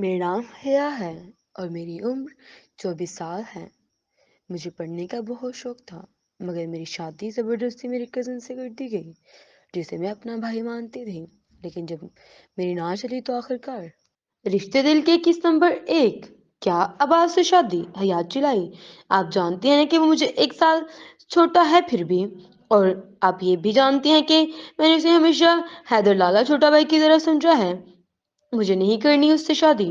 मेरा नाम हया है और मेरी उम्र 24 साल है। मुझे पढ़ने का बहुत शौक था, मगर मेरी शादी ज़बरदस्ती मेरे कज़न से कर दी गई, जिसे मैं अपना भाई मानती थी। लेकिन जब मेरी ना चली तो आखिरकार रिश्ते दिल के किस नंबर एक, क्या आवाज से शादी, हयात चिल्लाई। आप जानती हैं कि वो मुझे 1 साल छोटा है फिर भी। और आप ये भी जानती हैं कि मैंने उसे हमेशा हैदर लाला छोटा भाई की तरह समझा है। मुझे नहीं करनी उससे शादी।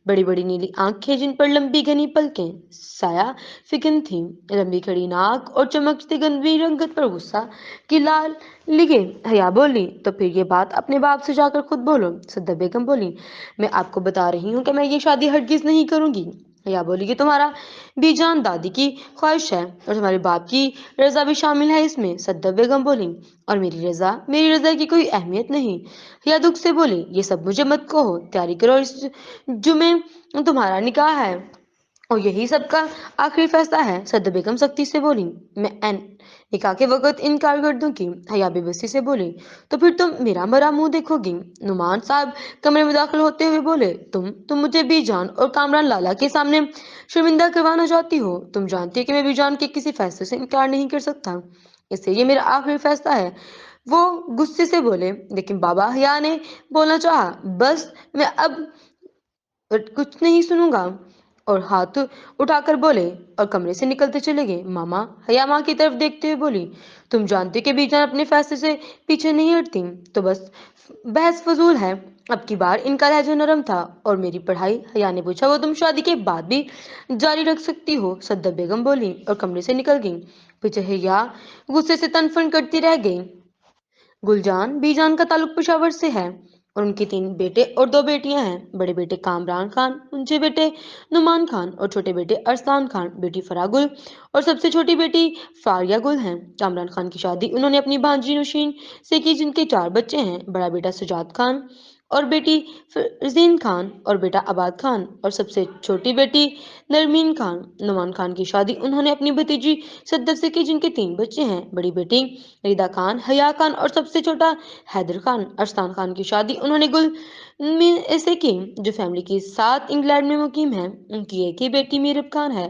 बड़ी बड़ी नीली आंखें जिन पर लंबी घनी पलकें साया फिकन थी, लंबी खड़ी नाक और चमकती गंभीर रंगत पर गुस्सा की लाल लिगे। हया बोली, तो फिर ये बात अपने बाप से जाकर खुद बोलो। सद्दा बेगम बोली, मैं आपको बता रही हूँ कि मैं ये शादी हरगिज नहीं करूंगी। हया बोली कि तुम्हारा बीजान दादी की ख्वाहिश है और तुम्हारे बाप की रजा भी शामिल है इसमें। सद्दा बेगम बोली, और मेरी रजा की कोई अहमियत नहीं। या दुख से बोली, ये सब मुझे मत कहो, तैयारी करो, इस जुमे तुम्हारा निकाह है और यही सबका आखिरी फैसला है। सद बेगम सख्ती से बोली, मैं एन निकाह के वक्त इनकार कर दूंगी। हया बेबसी से बोली, तो फिर तुम मेरा मरा मुंह देखोगी। नुमान साहब कमरे में दाखिल होते हुए बोले, तुम मुझे बीजान और कामरान लाला के सामने शर्मिंदा करवाना चाहती हो। तुम जानती है कि मैं बीजान के किसी फैसले से इनकार नहीं कर सकता, इसलिए ये मेरा आखिरी फैसला है। वो गुस्से से बोले, लेकिन बाबा, हया ने बोलना चाहा, बस मैं अब कुछ नहीं सुनूंगा, और हाथ उठाकर बोले और कमरे से निकलते चले गए। मामा, हया माँ की तरफ देखते हुए बोली, तुम जानते कि बीजान अपने फैसले से पीछे नहीं हटती, तो बस बहस फजूल है। अब की बार इनका लहजा नरम था। और मेरी पढ़ाई, हया ने पूछा, वो तुम शादी के बाद भी जारी रख सकती हो। सद्दा बेगम बोली और कमरे से निकल गई। पीछे हया गुस्से से तनफन करती रह गई। गुलजान बीजान का ताल्लुक पेशावर से है और उनके 3 बेटे और 2 बेटियां हैं। बड़े बेटे कामरान खान, उनके बेटे नुमान खान और छोटे बेटे अरसलान खान, बेटी फरागुल और सबसे छोटी बेटी फारिया गुल हैं। कामरान खान की शादी उन्होंने अपनी भांजी नुशीन से की, जिनके 4 बच्चे हैं। बड़ा बेटा सुजात खान और बेटी फरजीन खान और बेटा आबाद खान और सबसे छोटी बेटी नरमीन खान। नुमान खान की शादी उन्होंने अपनी भतीजी सद्दत से की, जिनके 3 बच्चे हैं। बड़ी बेटी रिदा खान, हया खान और सबसे छोटा हैदर खान। अरसलान खान की शादी उन्होंने गुल में से की, जो फैमिली के साथ इंग्लैंड में मुकीम है। उनकी एक ही बेटी मीरब खान है।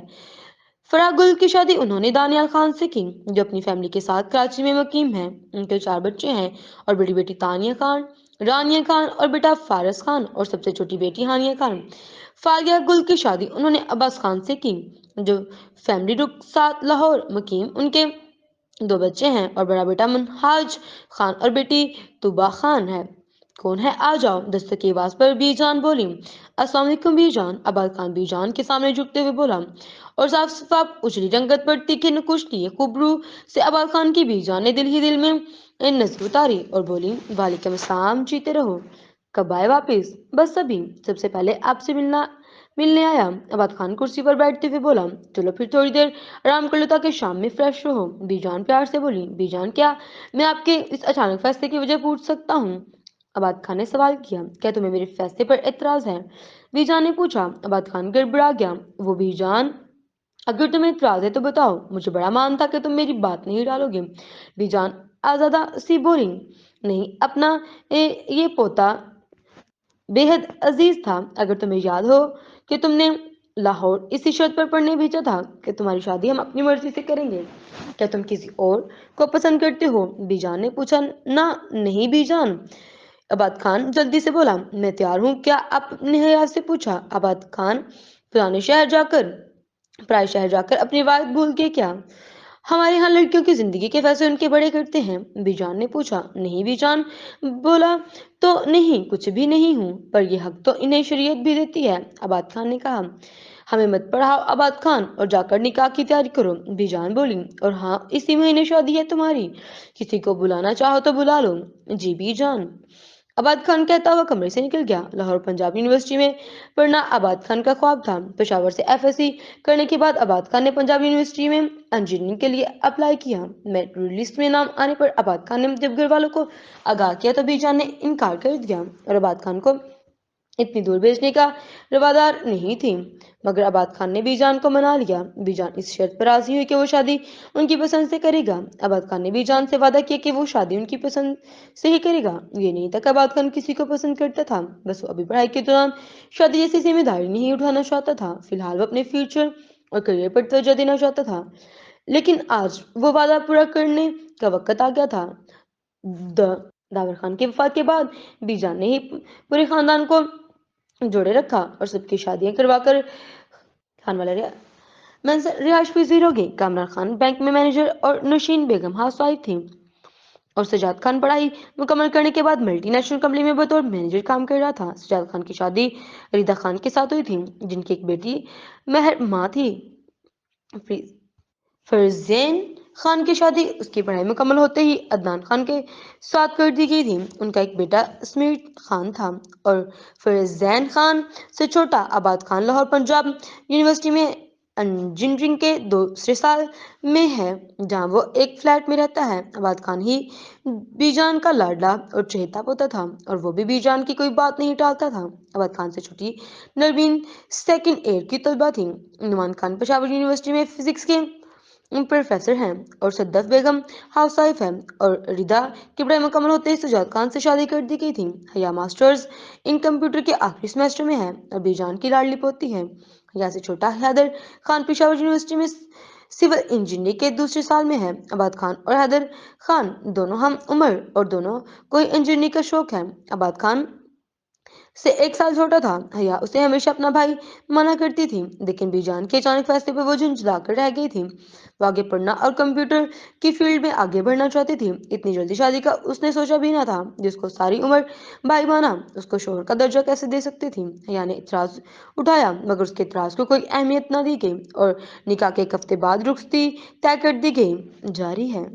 फरागुल की शादी उन्होंने दानियाल खान से की, जो अपनी फैमिली के साथ कराची में मुकीम है। उनके 4 बच्चे हैं और बड़ी बेटी तानिया खान, रानिया खान और बेटा फारस खान और सबसे छोटी बेटी हानिया खान। फारिया गुल की शादी उन्होंने अब्बास खान से की, जो फैमिली रुख साथ लाहौर मुकीम। उनके 2 बच्चे हैं और बड़ा बेटा मुनहाज खान और बेटी तुबा खान है। कौन है, आ जाओ। दस्तक की आवाज पर बीजान बोली। अस्सलाम वालेकुम बीजान। आबाद खान बीजान के सामने झुकते हुए बोला और साफ साफ उजली रंगत पर तीखे नकुश लिए कुबरू से आबाद खान की बीजान ने दिल ही दिल में नजर उतारी और बोली, वालेकुम अस्सलाम, जीते रहो। कब आए वापिस? बस अभी, सबसे पहले आपसे मिलने आया। आबाद खान कुर्सी पर बैठते हुए बोला, चलो फिर थोड़ी देर आराम कर लो ताकि शाम में फ्रेश रहो। बीजान प्यार से बोली, बीजान, क्या मैं आपके इस अचानक फैसले की वजह पूछ सकता हूँ? आबाद खान ने सवाल किया, क्या तुम्हें मेरे फैसले पर एतराज है? बीजान ने पूछा। आबाद खान गड़बड़ा गया। वो, बीजान, अगर तुम्हें इतराज है तो बताओ, मुझे बड़ा मान था कि तुम मेरी बात नहीं डालोगे। बीजान आजादा सी बोली, नहीं, अपना ये पोता बेहद अजीज था। अगर तुम्हें याद हो कि तुमने लाहौर इसी शर्त पर पढ़ने भेजा था कि तुम्हारी शादी हम अपनी मर्जी से करेंगे। क्या तुम किसी और को पसंद करते हो? बीजान ने पूछा। ना, नहीं बीजान। आबाद खान जल्दी से बोला, मैं तैयार हूँ। क्या आपने हया से पूछा? आबाद खान, पुराने शहर जाकर पराए शहर जाकर अपनी बात भूल के क्या? हमारे यहाँ लड़कियों की जिंदगी के फैसले उनके बड़े करते हैं। बीजान ने पूछा। नहीं बीजान बोला, तो नहीं, कुछ भी नहीं हूँ, पर यह हक तो इन्हें शरीयत भी देती है। आबाद खान ने कहा। हमें मत पढ़ाओ आबाद खान, और जाकर निकाह की तैयारी करो। बीजान बोली, और हाँ, इसी महीने शादी है तुम्हारी, किसी को बुलाना चाहो तो बुला लो। जी बीजान। आबाद खान कहता हुआ कमरे से निकल गया। लाहौर पंजाब यूनिवर्सिटी में पढ़ना आबाद खान का ख्वाब था। पेशावर से एफएससी करने के बाद आबाद खान ने पंजाब यूनिवर्सिटी में इंजीनियरिंग के लिए अप्लाई किया। मेरिट लिस्ट में नाम आने पर आबाद खान ने जब घर वालों को आगाह किया तो बीजान ने इनकार कर दिया और आबाद खान को इतनी दूर भेजने का रवादार नहीं थी, मगर आबाद खान ने बीजान को मना लिया। बीजान इस शर्त पर राजी हुई कि वो शादी उनकी पसंद से करेगा। आबाद खान ने बीजान से वादा किया कि वो शादी उनकी पसंद से ही करेगा। ये नहीं था कि आबाद खान किसी को पसंद करता था, बस वो अभी पढ़ाई के दौरान शादी जैसी जिम्मेदारी नहीं उठाना चाहता था। फिलहाल वो अपने फ्यूचर और करियर पर तवज्जो देना चाहता था। लेकिन आज वो वादा पूरा करने का वक्त आ गया था। दावर खान की वफात के बाद बीजान ने ही पूरे खानदान को जोड़े रखा और सबकी शादियां करवाकर खान वाला रिहायश पजीर हो गई। कामरान खान बैंक में मैनेजर और नौशीन बेगम हाउस वाइफ थी, और सजाद खान पढ़ाई मुकम्मल करने के बाद मल्टीनेशनल कंपनी में बतौर मैनेजर काम कर रहा था। सजाद खान की शादी रिदा खान के साथ हुई थी, जिनकी एक बेटी मेहर माँ थी। फरज़ेन खान की शादी उसकी पढ़ाई मुकम्मल होते ही अदनान खान के साथ कर दी गई थी। उनका एक बेटा समीर खान था, और फरज़ैन खान से छोटा आबाद खान लाहौर पंजाब यूनिवर्सिटी में इंजीनियरिंग के दूसरे साल में है, जहां वो एक फ्लैट में रहता है। आबाद खान ही बीजान का लाडला और चहेता पोता था, और वो भी बीजान की कोई बात नहीं टालता था। आबाद खान से छोटी नरमीन सेकंड ईयर की तलबा थी। नुमान खान पेशावर यूनिवर्सिटी में फिजिक्स के प्रोफेसर हैं, और सद्दत बेगम हाउस वाइफ है। और रिदा की पढ़ाई मुकम्मल होते ही सुजात खान से शादी कर दी गई थी। हया मास्टर्स इन कंप्यूटर के आखिरी सेमेस्टर में है और बीजान की लाडली पोती है। हया से छोटा हैदर खान पेशावर यूनिवर्सिटी में सिविल इंजीनियरिंग के दूसरे साल में है। आबाद खान और हैदर खान दोनों हम उम्र और दोनों को इंजीनियरिंग का शौक है। आबाद खान से एक साल छोटा था। हया उसे हमेशा अपना भाई माना करती थी, लेकिन बीजान के अचानक फैसले पर वो झुंझलाकर रह गई थी। वो आगे पढ़ना और कंप्यूटर की फील्ड में आगे बढ़ना चाहती थी। इतनी जल्दी शादी का उसने सोचा भी ना था, जिसको सारी उम्र भाई माना उसको शोहर का दर्जा कैसे दे सकती थी। हया ने इतराज उठाया, मगर उसके इतराज को कोई अहमियत ना दी गई, और निकाह के एक हफ्ते बाद रुखसती तय कर दी गई। जारी है।